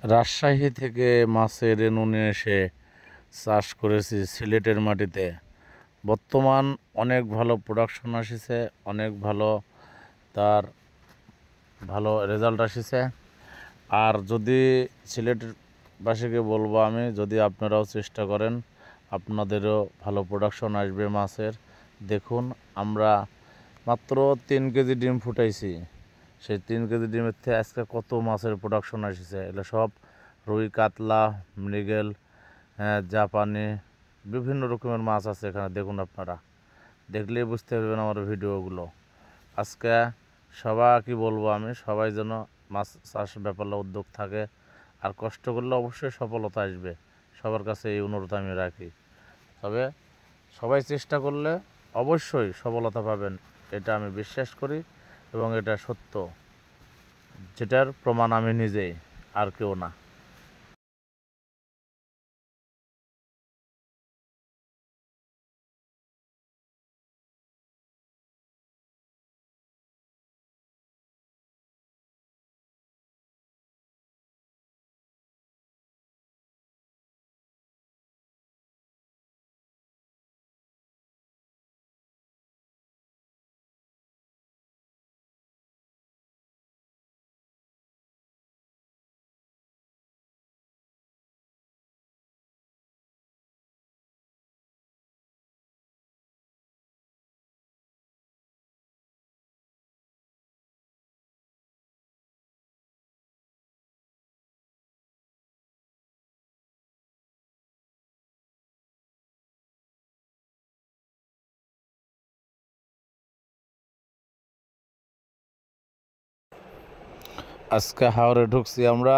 রাজশাহী থেকে মাছের রেণু নিয়ে এসে চাষ করেছি সিলেটের মাটিতে। বর্তমান অনেক ভালো প্রোডাকশন আসছে, অনেক ভালো তার ভালো রেজাল্ট আসছে। আর যদি সিলেটবাসীকে বলবো আমি, যদি আপনারাও চেষ্টা করেন আপনাদেরও ভালো প্রোডাকশন আসবে মাছের। দেখুন, আমরা মাত্র 3 কেজি ডিম ফুটাইছি। সেই 3 কেজি ডিমের থেকে আজকে কত মাছের প্রোডাকশন আসছে। এগুলো সব রুই, কাতলা, মৃগেল, জাপানি, বিভিন্ন রকমের মাছ আছে এখানে। দেখুন, আপনারা দেখলেই বুঝতে পারবেন আমার ভিডিওগুলো। আজকে সবাইকে বলবো আমি, সবাই যেন মাছ চাষ ব্যাপারে উদ্যোগ থাকে, আর কষ্ট করলে অবশ্যই সফলতা আসবে। সবার কাছে এই অনুরোধ আমি রাখি। তবে সবাই চেষ্টা করলে অবশ্যই সফলতা পাবেন, এটা আমি বিশ্বাস করি এবং এটা সত্য, যেটার প্রমাণ আমি নিজেই, আর কেউ না। আজকে হাওরে ঢুকছি আমরা।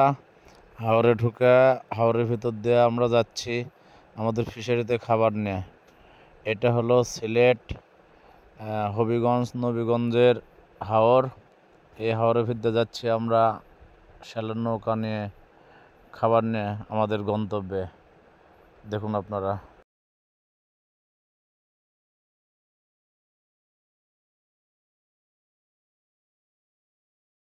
হাওরে ঢুকে হাওরের ভিতর দিয়ে আমরা যাচ্ছি আমাদের ফিশারিতে খাবার নিয়ে। এটা হলো সিলেট হবিগঞ্জ নবীগঞ্জের হাওর। এই হাওরের ভিতরে যাচ্ছি আমরা শ্যালের নৌকা নিয়ে খাবার নিয়ে আমাদের গন্তব্যে। দেখুন আপনারা।